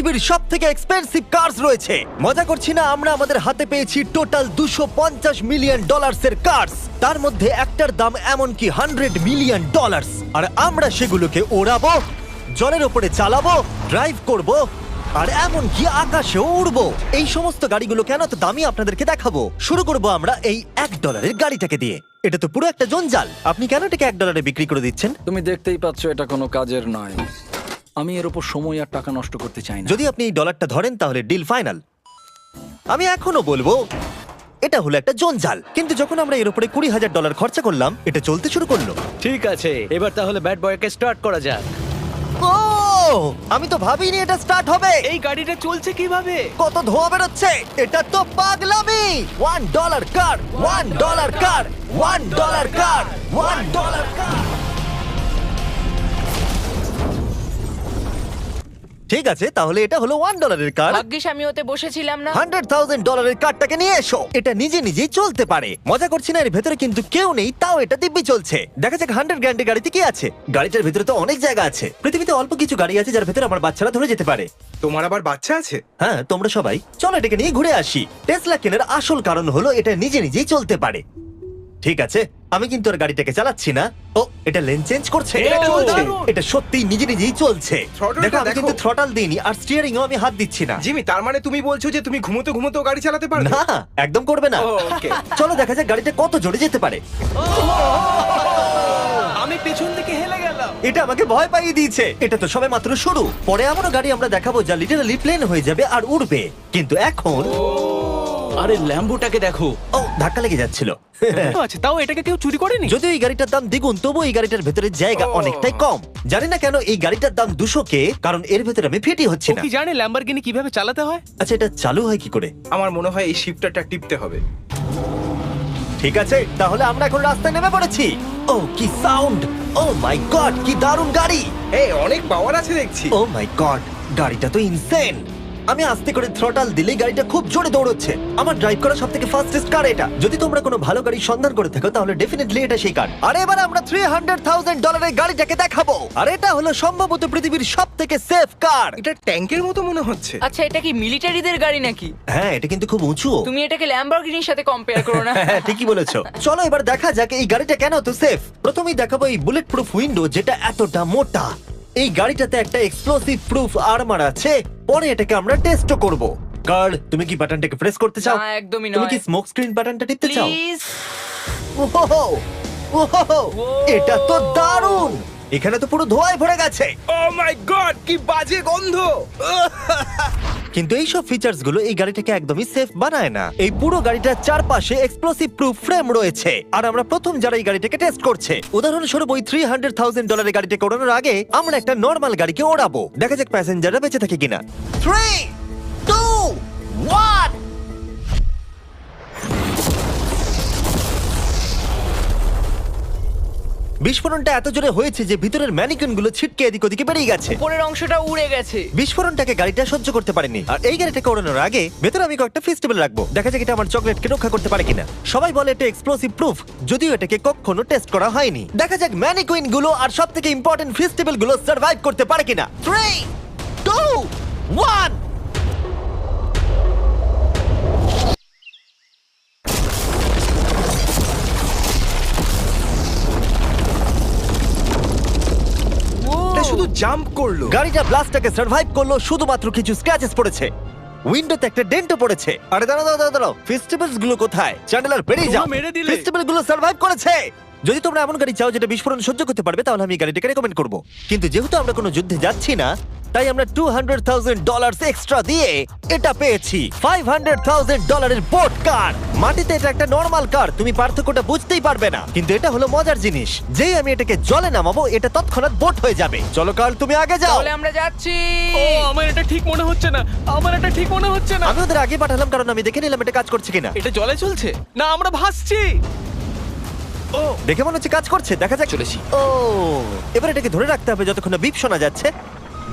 পৃথিবীর সবথেকে expensive curse রয়েছে। মজা করছি না, আমরা আমাদের হাতে পেয়েছি টোটাল $250 মিলিয়ন এর কার্স। তার মধ্যে একটার দাম এমনকি $100 মিলিয়ন। আর আমরা সেগুলোকে ওড়াবো, জলের ওপরে চালাবো, ড্রাইভ করব, আর এমনকি আকাশেও উড়বো। এই সমস্ত গাড়িগুলো কেন তো দামি আপনাদেরকে দেখাবো। শুরু করব আমরা এই $1 গাড়িটাকে দিয়ে। এটা তো পুরো একটা জঞ্জাল। আপনি কেন এটাকে $1 বিক্রি করে দিচ্ছেন? তুমি দেখতেই পাচ্ছ এটা কোনো কাজের নয়। আমি এর উপর সময় আর টাকা নষ্ট করতে চাই না। যদি আপনি এই ডলারটা ধরেন তাহলে ডিল ফাইনাল। আমি এখনো বলবো এটা হলো একটা জঞ্জাল, কিন্তু যখন আমরা এর উপরে $20,000 খরচা করলাম, এটা চলতে শুরু করলো। ঠিক আছে, এবার তাহলে ব্যাড বয়কে স্টার্ট করা যাক। ও, আমি তো ভাবিনি এটা স্টার্ট হবে। এই গাড়িটা চলছে কিভাবে? কত ধোঁয়া বেরোচ্ছে, এটা তো পাগলামি। $1 কার, $1 কার, $1 কার, $1 কার। ঠিক আছে, তাহলে এটা হলো $1 কার। ভাগ্যিস আমি ওতে বসেছিলাম না। $100,000 কারটাকে নিয়ে এসো। এটা নিজে নিজেই চলতে পারে। মজা করছি না, এর ভেতরে কিন্তু কেউ নেই, তাও এটা দিব্যি চলছে। দেখা যাক 100 গ্র্যান্ডের গাড়িতে কি আছে। গাড়িটার ভেতরে তো অনেক জায়গা আছে। পৃথিবীতে অল্প কিছু গাড়ি আছে যার ভেতরে আমার বাচ্চারা ধরে যেতে পারে। তোমার আবার বাচ্চা আছে? হ্যাঁ, তোমরা সবাই চলো এটাকে নিয়ে ঘুরে আসি। টেসলা কেনার আসল কারণ হলো এটা নিজে নিজেই চলতে পারে। ঠিক আছে, আমি কিন্তু আর গাড়িটাকে চালাচ্ছি না। ও, এটা লেন চেঞ্জ করছে। এটা চলছে। এটা সত্যিই নিজে নিজেই চলছে। Throttle-টা দেখো, আমি দেখো। কিন্তু থ্রটাল দিইনি, আর স্টিয়ারিংও আমি হাত দিচ্ছি না। জিমি, তার মানে তুমি বলছো যে তুমি ঘুমোতে ঘুমোতে গাড়ি চালাতে পারবে? না, একদম করবে না। ও, okay. চলো দেখা যাক গাড়িটা কত জোরে যেতে পারে। আমি পেছন থেকে হেলে গেলাম। এটা আমাকে ভয় পাইয়ে দিয়েছে। এটা তো সবে মাত্র শুরু। পরে এমনও গাড়ি আমরা দেখাবো যা লিটারালি প্লেন হয়ে যাবে আর উড়বে। কিন্তু এখন আরে ল্যাম্বোটাকে দেখো। ও, ধাক্কা লেগে যাচ্ছিল। আচ্ছা, তাও এটাকে কেউ চুরি করেনি? যদিও এই গাড়িটার দাম দ্বিগুণ, তবু এই গাড়িটার ভেতরে জায়গা অনেকটাই কম। জানি না কেন এই গাড়িটার দাম 200K, কারণ এর ভেতরে আমি ফিটই হচ্ছে ও না। কি জানে ল্যাম্বরগিনি কিভাবে চালাতে হয়? আচ্ছা, এটা চালু হয় কি করে? আমার মনে হয় এই শিফটারটা টিপতে হবে। ঠিক আছে, তাহলে আমরা এখন রাস্তায় নেমে পড়েছি। ও, কি সাউন্ড! ও মাই গড, কি দারুণ গাড়ি! এই অনেক পাওয়ার আছে দেখছি। ও মাই গড, গাড়িটা তো ইনসেন। আমি আস্তে করে থ্রটাল দিলেই গাড়িটা খুব জোরে দৌড়চ্ছে। আমার ড্রাইভ করা সবথেকে ফাস্টেস্ট কার এটা। যদি তোমরা কোনো ভালো গাড়ির সন্ধান করে থাকো তাহলে ডেফিনেটলি এটা সেই কার। আর এবার আমরা $300,000 এর গাড়িটাকে দেখাবো। আর এটা হলো সম্ভবত পৃথিবীর সবথেকে সেফ কার। এটা ট্যাঙ্কের মতো মনে হচ্ছে। আচ্ছা, এটা কি মিলিটারিদের গাড়ি নাকি? হ্যাঁ, এটা কিন্তু খুব উঁচু। তুমি এটাকে ল্যাম্বরগিনির সাথে কম্পেয়ার করো না। হ্যাঁ, ঠিকই বলেছো। চলো এবার দেখা যাক এই গাড়িটা কেন তো সেফ। প্রথমেই দেখাবো এই বুলেট প্রুফ উইন্ডো, যেটা এতটা মোটা। এই গাড়িটাতে একটা এক্সপ্লোসিভ প্রুফ আর্মার আছে। পরে এটাকে আমরা টেস্টও করব। কার্ল, তুমি কি বাটনটাকে প্রেস করতে চাও? না, একদমই তুমি নয়। কি স্মোক স্ক্রিন বাটনটা টিপতে চাও? প্লিজ। ওহো, ওহো, এটা তো দারুণ। এখানে তো পুরো ধোঁয়ায় ভরে গেছে। ও মাই গড, কি বাজে গন্ধ! কিন্তু এই সব ফিচার্স গুলো এই গাড়িটাকে একদমই সেফ বানায় না। এই পুরো গাড়িটার চারপাশে এক্সপ্লোসিভ প্রুফ ফ্রেম রয়েছে। আর আমরা প্রথম যারা এই গাড়িটাকে টেস্ট করছে, উদাহরণস্বরূপ ওই $300,000 এর গাড়িটাকে ওড়ানোর আগে আমরা একটা নর্মাল গাড়িকে ওড়াবো। দেখা যাক প্যাসেঞ্জাররা বেঁচে থাকে কিনা। 3, 2, 1। বিস্ফোরণটা এত জোরে হয়েছে যে ভিতরের ম্যানিকুইন গুলো ছিটকে এদিক ওদিকে বেরিয়ে গেছে। উপরের অংশটা উড়ে গেছে। বিস্ফোরণটাকে গাড়িটা সহ্য করতে পারেনি। আর এই গাড়িটাকে ওড়ানোর আগে ভেতরে আমি কয়েকটা ফেস্টিভ্যাল রাখবো। দেখা যাক এটা আমার চকলেটকে রক্ষা করতে পারে কিনা। সবাই বলে এটা এক্সপ্লোসিভ প্রুফ, যদিও এটাকে কখনো টেস্ট করা হয়নি। দেখা যাক ম্যানিকুইন গুলো আর সবথেকে ইম্পর্টেন্ট ফেস্টিভ্যাল গুলো সার্ভাইভ করতে পারে কিনা। 3, 2, 1। এটা শুধু জাম্প করলো। গাড়িটা ব্লাস্টটাকে সার্ভাইভ করলো, শুধুমাত্র কিছু স্ক্র্যাচেস পড়েছে। উইন্ডোতে একটা ডেন্টও পড়েছে। আরে দাঁড়াও দাঁড়াও দাঁড়াও, ফেস্টিভ্যালস গুলো কোথায়? চ্যান্ডেলার বেরিয়ে যাও। তোমরা মেরে দিলে। ফেস্টিভ্যাল গুলো সার্ভাইভ করেছে। যদি তোমরা এমন গাড়ি চাও যেটা বিস্ফোরণ সহ্য করতে পারবে, তাহলে আমি এই গাড়িটাকে রেকমেন্ড করব। কিন্তু যেহেতু আমরা কোনো যুদ্ধে যাচ্ছি না, তাই আমরা $200,000 এক্সট্রা দিয়ে এটা পেয়েছি। $500,000 এর বোট কার। মাটিতে এটা একটা নর্মাল কার, তুমি পার্থক্যটা বুঝতেই পারবে না। কিন্তু এটা হলো মজার জিনিস, যেই আমি এটাকে জলে নামাবো এটা তৎক্ষণাৎ বোট হয়ে যাবে। চলো কার্ল, তুমি আগে যাও। তাহলে আমরা যাচ্ছি। ও, আমার এটা ঠিক মনে হচ্ছে না। আমার এটা ঠিক মনে হচ্ছে না। আমি ওদের আগে পাঠালাম কারণ আমি দেখে নিলাম এটা কাজ করছে কিনা। এটা জলে চলছে না, আমরা ভাসছি। ও, দেখে মনে হচ্ছে কাজ করছে, দেখা যাক। চলেছি। ও, এবার এটাকে ধরে রাখতে হবে যতক্ষণ না বিপ শোনা যাচ্ছে।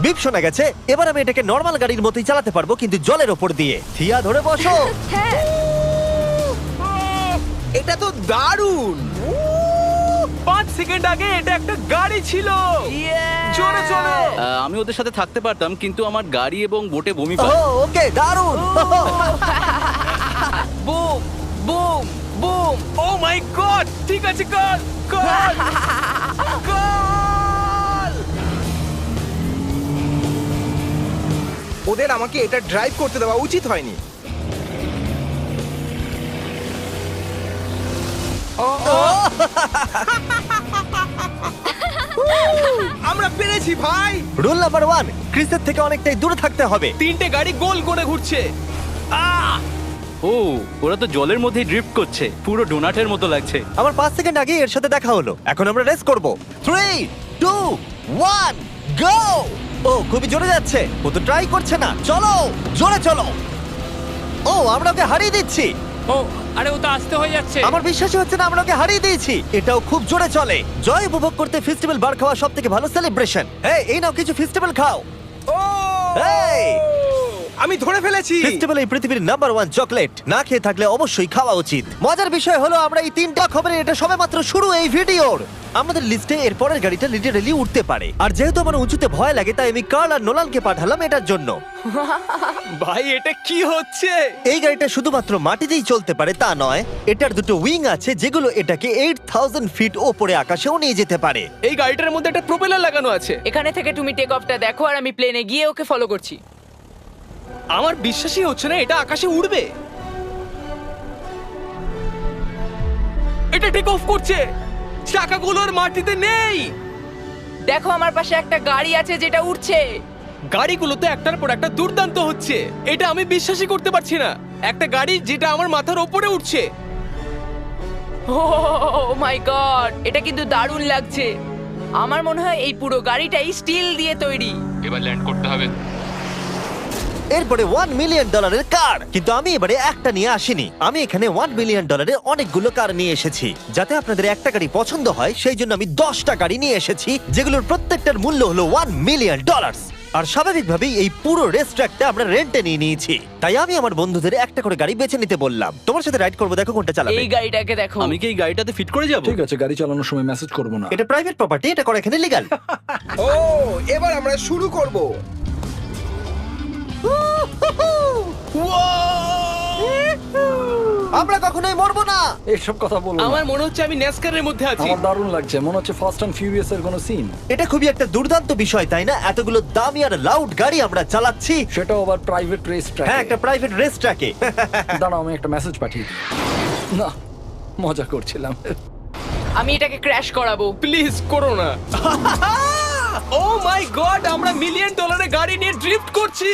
বিপ শোনা গেছে। এবার আমি এটাকে নর্মাল গাড়ির মতোই চালাতে পারবো, কিন্তু জলের ওপর দিয়ে। থিয়া, ধরে বসো। হ্যাঁ। এটা তো দারুণ! 5 সেকেন্ড আগে এটা একটা গাড়ি ছিল। জোরে চলো। আমি ওদের সাথে থাকতে পারতাম, কিন্তু আমার গাড়ি এবং বোটে বমি ও পায়। ওকে দারুণ বুম বুম বুম। ও মাই গড, ঠিক আছে, কর কর কর। ওদের আমাকে এটা ড্রাইভ করতে দেওয়া উচিত হয়নি। আমরা পেরেছি ভাই। রুল নাম্বার 1, ক্রিসের থেকে অনেকটাই দূরে থাকতে হবে। 3টে গাড়ি গোল করে ঘুরছে। ও, ওরা তো জলের মধ্যেই ড্রিফট করছে, পুরো ডোনাটের মতো লাগছে। আমার 5 সেকেন্ড আগে এর সাথে দেখা হলো। এখন আমরা রেস করব। 3 2 1 গো। ও খুবই জোরে যাচ্ছে, ও তো ট্রাই করছে না। চলো জোরে চলো। ও আমরা ওকে হারিয়ে দিচ্ছি। ও আরে ও তো আসতে হয়ে যাচ্ছে। আমার বিশ্বাসই হচ্ছে না আমরা ওকে হারিয়ে দিয়েছি। এটাও খুব জোরে চলে। জয় উপভোগ করতে ফেস্টিভ্যাল বার খাওয়া সব থেকে ভালো সেলিব্রেশন। এই নাও কিছু ফেস্টিভ্যাল খাও। ও এই! আমি ধরে ফেলেছি। ফেস্টিভ্যাল এই পৃথিবীর নাম্বার 1 চকলেট। না খেয়ে থাকলে অবশ্যই খাওয়া উচিত। মজার বিষয় হলো আমরা এই 3টা খবরের এটা সবেমাত্র শুরু এই ভিডিওর। আমাদের লিস্টে এর পরের গাড়িটা লিটারালি উঠতে পারে। আর যেহেতু আমার উঁচুতে ভয় লাগে তাই আমি কার্ল আর নোলানকে পাঠালাম এটার জন্য। ভাই এটা কি হচ্ছে? এই গাড়িটা শুধুমাত্র মাটিতেই চলতে পারে তা নয়, এটার দুটো উইং আছে যেগুলো এটাকে 8000 ফিট ওপরে আকাশেও নিয়ে যেতে পারে। এই গাড়িটার মধ্যে একটা প্রপেলার লাগানো আছে। এখানে থেকে তুমি টেক অফটা দেখো আর আমি প্লেনে গিয়ে ওকে ফলো করছি। আমার বিশ্বাসই হচ্ছে না এটা আকাশে উড়বে। এটা টেক অফ করছে, চাকাগুলোর মাটিতে নেই। দেখো আমার পাশে একটা গাড়ি আছে যেটা উঠছে। গাড়িগুলোতে একটার পর একটা দুর্দান্ত হচ্ছে। এটা আমি বিশ্বাসই করতে পারছি না, একটা গাড়ি যেটা আমার মাথার ওপরে উঠছে। ও মাই গড, এটা কিন্তু দারুণ লাগছে। আমার মনে হয় এই পুরো গাড়িটাই স্টিল দিয়ে তৈরি। এরপরে $1 মিলিয়ন কার। কিন্তু আমি এবারে একটা নিয়ে আসিনি। আমি এখানে $1 মিলিয়ন অনেকগুলো কার নিয়ে এসেছি। যাতে আপনাদের একটা গাড়ি পছন্দ হয় সেই জন্য আমি 10টা গাড়ি নিয়ে এসেছি, যেগুলোর প্রত্যেকটার মূল্য হলো $1 মিলিয়ন। আর স্বাভাবিকভাবেই এই পুরো রেস ট্র্যাকটা আমরা রেন্টে নিয়ে নিয়েছি। তাই আমি আমার বন্ধুদের একটা করে গাড়ি বেছে নিতে বললাম। তোমার সাথে রাইড করবো, দেখো কোনটা চালাবে। এই গাড়িটাকে দেখো। আমি কি এই গাড়িটাতে ফিট করে যাব? ঠিক আছে, গাড়ি চালানোর সময় মেসেজ করবো না। এটা প্রাইভেট প্রপার্টি, এটা করা এখানে লিগ্যাল। ও এবার আমরা শুরু করব। আমরা কখনোই মরবো না। এইসব কথা বলবো না। আমার মনে হচ্ছে আমি ন্যাসকারের মধ্যে আছি। আমার দারুণ লাগছে, মনে হচ্ছে ফাস্ট অ্যান্ড ফিউরিয়াস এর কোনো সিন। এটা খুবই একটা দুর্দান্ত বিষয় তাই না? এতগুলো দামি আর লাউড গাড়ি আমরা চালাচ্ছি। সেটাও আবার প্রাইভেট রেস ট্র্যাক। হ্যাঁ, একটা প্রাইভেট রেস ট্র্যাকে। দাঁড়াও, আমি একটা মেসেজ পাঠিয়ে দিই। না, মজা করছিলাম। আমি এটাকে ক্র্যাশ করাবো। প্লিজ করো না। ও মাই গড, আমরা $1 মিলিয়ন গাড়ি নিয়ে ড্রিফট করছি।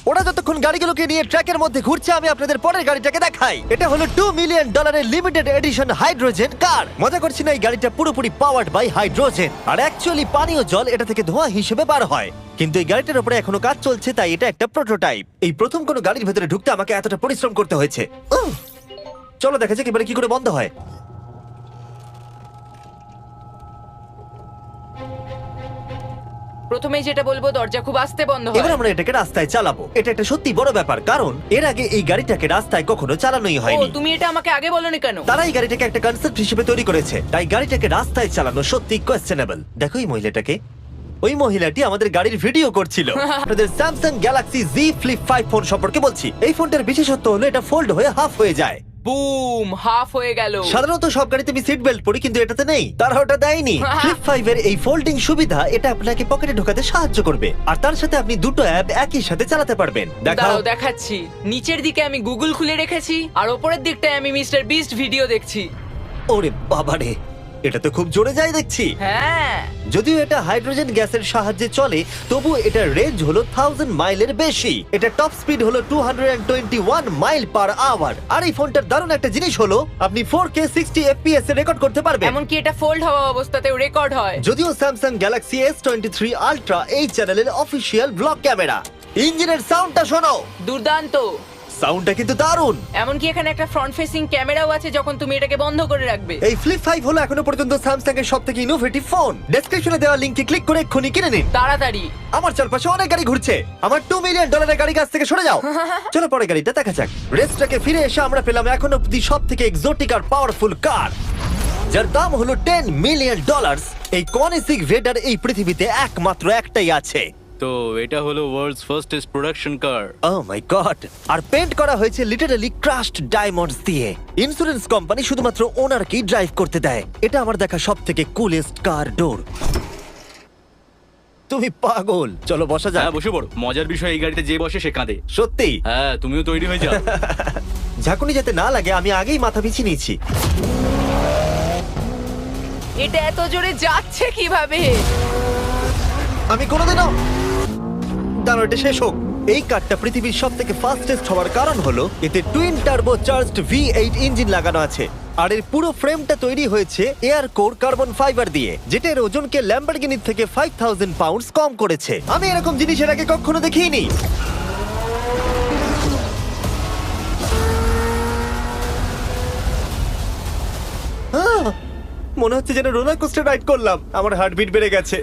ওরা যতক্ষণ গাড়িগুলোকে নিয়ে ট্র্যাকের মধ্যে ঘুরছে আমি আপনাদের পরের গাড়িটাকে দেখাই। এটা হলো $2 million limited edition hydrogen car. মজা করছি না, এই গাড়িটা পুরোপুরি পাওয়ার্ড বাই হাইড্রোজেন। আর অ্যাকচুয়ালি পানীয় জল এটা থেকে ধোঁয়া হিসেবে বার হয়। কিন্তু এই গাড়িটার উপরে এখনো কাজ চলছে, তাই এটা একটা প্রোটোটাইপ। এই প্রথম কোনো গাড়ির ভেতরে ঢুকতে আমাকে এতটা পরিশ্রম করতে হয়েছে। চলো দেখা যাক এবারে কি করে বন্ধ হয়। প্রথমেই যেটা বলবো, দরজা খুব আস্তে বন্ধ এবার হয়। আমরা এটাকে রাস্তায় চালাবো। এটা একটা সত্যি বড় ব্যাপার, কারণ এর আগে এই গাড়িটাকে রাস্তায় কখনো চালানোই ও হয়নি। তুমি এটা আমাকে আগে বলনি কেন? তারা এই গাড়িটাকে একটা কনসেপ্ট হিসেবে তৈরি করেছে, তাই গাড়িটাকে রাস্তায় চালানো সত্যি কোয়েশ্চেনেবল। দেখো এই মহিলাটাকে, ওই মহিলাটি আমাদের গাড়ির ভিডিও করছিল। আপনাদের Samsung Galaxy Z Flip 5 phone সম্পর্কে বলছি। এই ফোনটার বিশেষত্ব হলো এটা ফোল্ড হয়ে হাফ হয়ে যায়। বুম, হাফ হয়ে গেল। সাধারণত সব গাড়িতে আমি সিট বেল্ট পরি, কিন্তু এটাতে নেই। তারা ওটা দেয়নি। ফ্লিপ 5 এর এই ফোল্ডিং সুবিধা এটা আপনাকে পকেটে ঢোকাতে সাহায্য করবে। আর তার সাথে আপনি দুটো অ্যাপ একই সাথে চালাতে পারবেন। দেখাও। দাঁড়াও দেখাচ্ছি। নিচের দিকে আমি গুগল খুলে রেখেছি আর উপরের দিকটায় আমি মিস্টার বিস্ট ভিডিও দেখছি। ওরে বাবারে, এটা তো খুব জোরে যায় দেখছি। হ্যাঁ, যদিও এটা হাইড্রোজেন গ্যাসের সাহায্যে চলে, তবু এটার রেঞ্জ হলো 1000 মাইলের বেশি। এটা টপ স্পিড হলো 221 মাইল পার আওয়ার। আর এই ফোনটার দারুণ একটা জিনিস হলো আপনি 4K 60 FPS এ রেকর্ড করতে পারবেন। এমনকি এটা ফোল্ড হওয়া অবস্থাতেও রেকর্ড হয়। যদিও স্যামসাং গ্যালাক্সি S23 আলট্রা এই চ্যানেলের অফিসিয়াল ব্লগ ক্যামেরা। ইঞ্জিনের সাউন্ডটা শোনো, দুর্দান্ত। সাউন্ডটা কিন্তু দারুণ। এমনকি এখানে একটা ফ্রন্ট ফেসিং ক্যামেরাও আছে যখন তুমি এটাকে বন্ধ করে রাখবে। এই ফ্লিপ 5 হলো এখনো পর্যন্ত স্যামসাং এর সবথেকে ইনোভেটিভ ফোন। ডেসক্রিপশনে দেওয়া লিংকে ক্লিক করে এক্ষুনি কিনে নিন। তাড়াতাড়ি। আমার চারপাশে অনেক গাড়ি ঘুরছে। আমার $2 মিলিয়ন গাড়ি কাছ থেকে সরে যাও। চলো পরে গাড়িটা দেখা যাক। রেসটাকে ফিরে এসে আমরা পেলাম এখন অব্দি সব থেকে এক্সোটিক আর পাওয়ারফুল কার। যার দাম হলো $10 মিলিয়ন। এই কনিসিক রেডার এই পৃথিবীতে একমাত্র একটাই আছে। তো এটা হলো world's fastest production car. Oh my God! আর পেন্ট করা হয়েছে লিটারালি ক্রাশড ডায়মন্ডস দিয়ে। ইন্স্যুরেন্স কোম্পানি শুধুমাত্র ওনারকেই ড্রাইভ করতে দেয়। এটা আমার দেখা সবথেকে কুলেস্ট কার ডোর। তুমি পাগল। চলো বসা যাক। হ্যাঁ বসে পড়ো। মজার বিষয় এই গাড়িতে যে বসে সে কাঁদে। সত্যি হ্যাঁ তুমিও তৈরি হয়ে যাও। ঝাঁকুনি যাতে না লাগে আমি আগেই মাথা পিছিয়ে নিয়েছি। এটা এত জোরে যাচ্ছে কিভাবে? আমি কোনোদিনও দাঁড়ো, এটা শেষ হোক। এই কারটা পৃথিবীর সব থেকে ফাস্টেস্ট হওয়ার কারণ হলো এতে twin turbo charged V8 engine লাগানো আছে। আর এর পুরো ফ্রেমটা তৈরি হয়েছে এয়ার কোর কার্বন ফাইবার দিয়ে, যেটা এর ওজনকে ল্যাম্বরগিনির থেকে 5000 পাউন্ডস কম করেছে। আমি এরকম জিনিসের আগে কখনো দেখিনি। মনে হচ্ছে যেন রোলার কোস্টার রাইড করলাম। আমার হার্টবিট বেড়ে গেছে।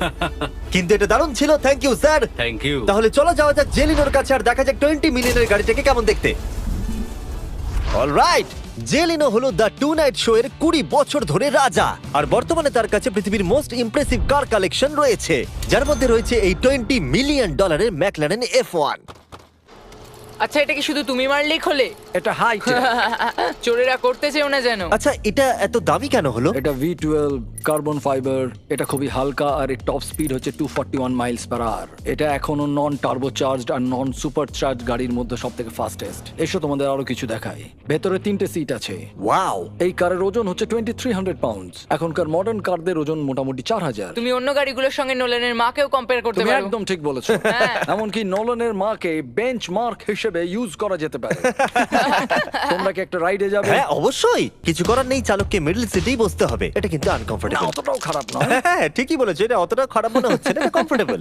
কিন্তু এটা দারুণ ছিল। Thank you sir. Thank you. তাহলে চলো যাওয়া যাক জেলিনোর কাছে আর দেখা যাক 20 মিলিয়নের গাড়িটাকে কেমন দেখতে। অলরাইট, জেলিনো হলো দ্য টু নাইট শো এর 20 বছর ধরে রাজা। আর বর্তমানে তার কাছে পৃথিবীর মোস্ট ইমপ্রেসিভ কার কালেকশন রয়েছে, যার মধ্যে রয়েছে এই $20 মিলিয়ন ম্যাকলারেন F1। আচ্ছা, এটা কি শুধু তুমি মারলেই খোলে? এটা হাই। চোরেরা করতে চেও না যেন। আচ্ছা, এটা এত দামি কেন হলো? এটা V12 কার্বন ফাইবার। এটা খুবই হালকা আর এর টপ স্পিড হচ্ছে 241 মাইলস পার আওয়ার। এটা এখনো নন টার্বো চার্জড আর নন সুপার চার্জ গাড়ির মধ্যে সবথেকে ফাস্টেস্ট। এসো তোমাদের আরো কিছু দেখাই। ভেতরে 3টে সিট আছে। ওয়াও! এই কারের ওজন হচ্ছে 2300 পাউন্ডস। এখনকার মডার্ন কারদের ওজন মোটামুটি 4000। তুমি অন্য গাড়িগুলোর সঙ্গে নোলানের মাকেও কম্পেয়ার করতে তুমি পারো। একদম ঠিক বলেছো। হ্যাঁ। এমনকি নোলানের মাকে বেঞ্চমার্ক হিসেবে ইউজ করা যেতে পারে। তোমরা কি একটা রাইডে যাবে? হ্যাঁ অবশ্যই। কিছু করার নেই, চালককে মিডল সিটেই বসতে হবে। এটা কিন্তু না, আনকমফোর্টেবল। অতটাও খারাপ নয়। হ্যাঁ ঠিকই বলেছো, এটা অতটা খারাপ মনে হচ্ছে না, কমফোর্টেবল।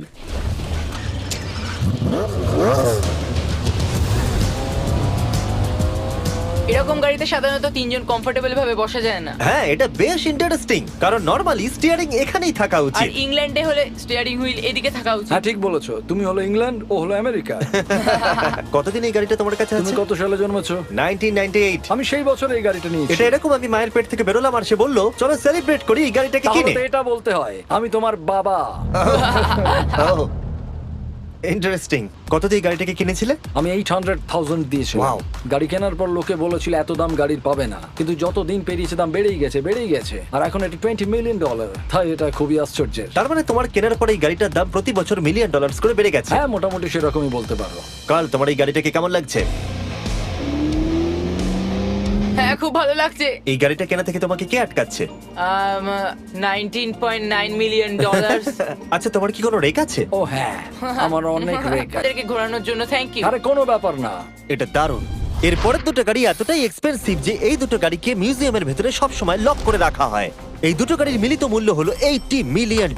এরকম গাড়িতে সাধারণত 3 জন কমফোর্টেবল ভাবে বসা যায় না। হ্যাঁ এটা বেশ ইন্টারেস্টিং, কারণ নরমালি স্টিয়ারিং এখানেই থাকা আর উচিত। ইংল্যান্ডে হলে স্টিয়ারিং হুইল এদিকে থাকা উচিত। হ্যাঁ ঠিক বলেছো। তুমি হলো ইংল্যান্ড, ও হলো আমেরিকা। কতদিন এই গাড়িটা তোমার কাছে তুমি আছে? কত সালে জন্মেছো? 1998। আমি সেই বছর এই গাড়িটা নিয়েছি। এটা এরকম, আমি মায়ের পেট থেকে বেরোলাম আর সে বললো চলো সেলিব্রেট করি এই গাড়িটাকে তাহলে কিনে। তো এটা বলতে হয় আমি তোমার বাবা। ইন্টারেস্টিং। কত দিয়ে এই গাড়িটাকে কিনেছিলে? আমি 800,000 দিয়েছি। Wow. গাড়ি কেনার পর লোকে বলেছিল এত দাম গাড়ির পাবে না, কিন্তু যত দিন পেরিয়েছে দাম বেড়েই গেছে। আর এখন এটা $20 মিলিয়ন। তাই এটা খুবই আশ্চর্যের। তার মানে তোমার কেনার পরে এই গাড়িটার দাম প্রতি বছর $1 মিলিয়ন করে বেড়ে গেছে। হ্যাঁ মোটামুটি সেরকমই বলতে পারো। কাল তোমার এই গাড়িটাকে কেমন লাগছে? হ্যাঁ খুব ভালো লাগছে। এই গাড়িটা কেনা থেকে তোমাকে কে আটকাচ্ছে? $19.9 মিলিয়ন। আচ্ছা তোমার কি কোনো রেক আছে? ও হ্যাঁ, আমার অনেক রেক আছে। তাদেরকে ঘোরানোর জন্য থ্যাংক ইউ। আরে কোনো ব্যাপার না। এটা দারুণ। এর পরের দুটো গাড়ি এতটাই এক্সপেন্সিভ যে এই দুটো গাড়িকে মিউজিয়ামের ভেতরে সব সময় লক করে রাখা হয়। এই দুটো গাড়ির মিলিত মূল্য হলো $80 মিলিয়ন।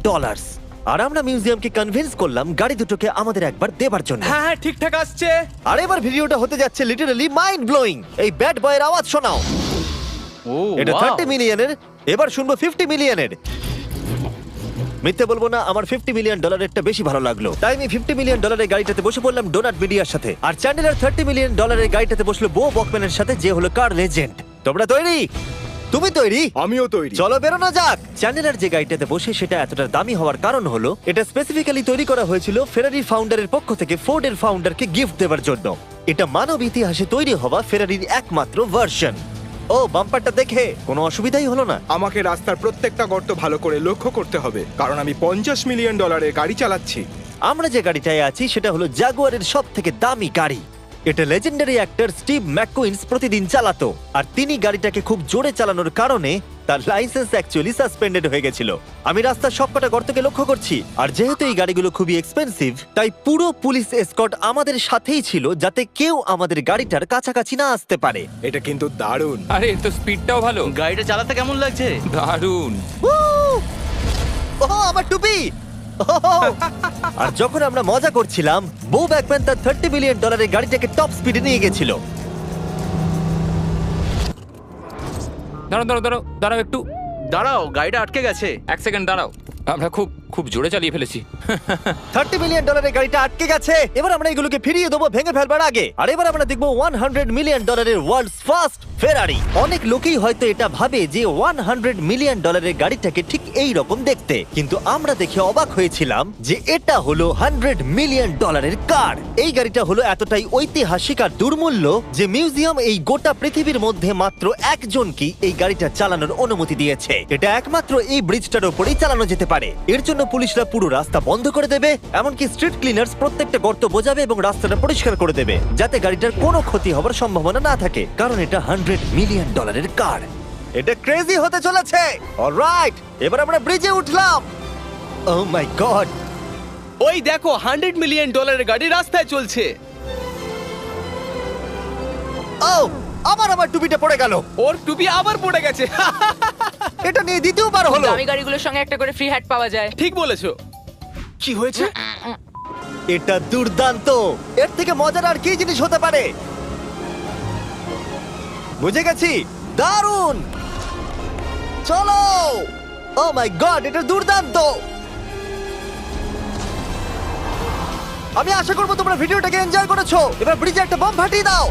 আর আমরা মিউজিয়ামকে কনভিন্স করলাম গাড়ি দুটোকে আমাদের একবার দেবার জন্য। হ্যাঁ ঠিকঠাক আসছে। আর এবার ভিডিওটা হতে যাচ্ছে লিটারালি মাইন্ড ব্লোয়িং। এই ব্যাড বয়ের আওয়াজ শোনাও। ও এটা 30 মিলিয়নের, এবার শুনবো 50 মিলিয়নের। মিথ্যে বলবো না, আমার $50 মিলিয়নেরটা বেশি ভালো লাগলো, তাই আমি $50 মিলিয়নের গাড়িটাতে বসে পড়লাম ডোনাট মিডিয়ার সাথে। আর চ্যান্ডেলার $30 মিলিয়ন গাড়িটাতে বসলো বো বকম্যানের সাথে, যে হলো কার লেজেন্ড। তোমরা তৈরি? তুমি তৈরি? আমিও তৈরি। চলো বেরোনো যাক। চ্যান্ডেলার যে গাড়িটাতে বসে সেটা এতটা দামি হওয়ার কারণ হলো এটা স্পেসিফিক্যালি তৈরি করা হয়েছিল ফেরারির ফাউন্ডারের পক্ষ থেকে ফোর্ডের ফাউন্ডারকে গিফট দেওয়ার জন্য। এটা মানব ইতিহাসে তৈরি হওয়া ফেরারির একমাত্র ভার্সন। ও বাম্পারটা দেখে কোনো অসুবিধাই হলো না। আমাকে রাস্তার প্রত্যেকটা গর্ত ভালো করে লক্ষ্য করতে হবে, কারণ আমি $50 মিলিয়ন গাড়ি চালাচ্ছি। আমরা যে গাড়িটায় আছি সেটা হলো জাগুয়ারের সব থেকে দামি গাড়ি। এটা লেজেন্ডারি অ্যাক্টর স্টিভ ম্যাককুইন্স প্রতিদিন চালাতো, আর তিনি গাড়িটাকে খুব জোরে চালানোর কারণে তার লাইসেন্স অ্যাকচুয়ালি সাসপেন্ডেড হয়ে গেছিল। আমি রাস্তার সবকটা গর্তকে লক্ষ্য করছি, আর যেহেতু এই গাড়িগুলো খুবই এক্সপেন্সিভ তাই পুরো পুলিশ এসকর্ট আমাদের সাথেই ছিল, যাতে কেউ আমাদের গাড়িটার কাছাকাছি না আসতে পারে। এটা কিন্তু দারুণ। আরে এর তো স্পিডটাও ভালো। গাড়িটা চালাতে কেমন লাগছে? দারুণ। ও আমার টুপি! ওহ! আর যখন আমরা মজা করছিলাম, বো ব্যাকম্যান তার $30 মিলিয়ন গাড়িটাকে টপ স্পিডে নিয়ে গেছিল। দাঁড়াও একটু। দাঁড়াও, গাড়িটা আটকে গেছে। 1 সেকেন্ড দাঁড়াও। আমরা খুব খুব জোরে চালিয়ে ফেলেছি। $30 মিলিয়ন গাড়িটা আটকে গেছে। এবার আমরা এগুলোকে ফিরিয়ে দেবো ভেঙে ফেলবার আগে। আর এবার আমরা দেখবো $100 মিলিয়ন ওয়ার্ল্ডস ফার্স্ট ফেরারি। অনেক লোকেই হয়তো এটা ভাবে যে $100 মিলিয়ন গাড়িটাকে ঠিক এই রকম দেখতে, কিন্তু আমরা দেখে অবাক হয়েছিলাম যে এটা হলো $100 মিলিয়ন কার। এই গাড়িটা হলো এতটাই ঐতিহাসিক আর দুর্মূল্য যে মিউজিয়াম এই গোটা পৃথিবীর মধ্যে মাত্র একজনকেই এই গাড়িটা চালানোর অনুমতি দিয়েছে। এটা একমাত্র এই ব্রিজটার উপরেই চালানো যেতে পারে। এর জন্য পুলিশরা পুরো রাস্তা বন্ধ করে দেবে, এমনকি স্ট্রিট ক্লিনার্স প্রত্যেকটা গর্ত বোঝাবে এবং রাস্তাটা পরিষ্কার করে দেবে, যাতে গাড়িটার কোনো ক্ষতি হবার সম্ভাবনা না থাকে, কারণ এটা $100 মিলিয়ন কার। এটা ক্রেজি হতে চলেছে। অলরাইট, এবার আমরা ব্রিজে উঠলাম। ও মাই গড, ওই দেখো $100 মিলিয়ন গাড়ি রাস্তায় চলছে। ও আবার আমার টুপিটা পড়ে গেল। ওর টুপি আবার পড়ে গেছে। এটা নিয়ে দ্বিতীয়বার হলো। দামি গাড়িগুলোর সঙ্গে একটা করে ফ্রি হ্যাট পাওয়া যায়। ঠিক বলেছো। কি হয়েছে? এটা দুর্দান্ত। এর থেকে মজার আর কি জিনিস হতে পারে? বুঝে গেছি, দারুণ। চলো। ও মাই গড, এটা দুর্দান্ত। আমি আশা করবো তোমরা ভিডিওটাকে এনজয় করেছো। এবার ব্রিজে একটা বম ফাটিয়ে দাও।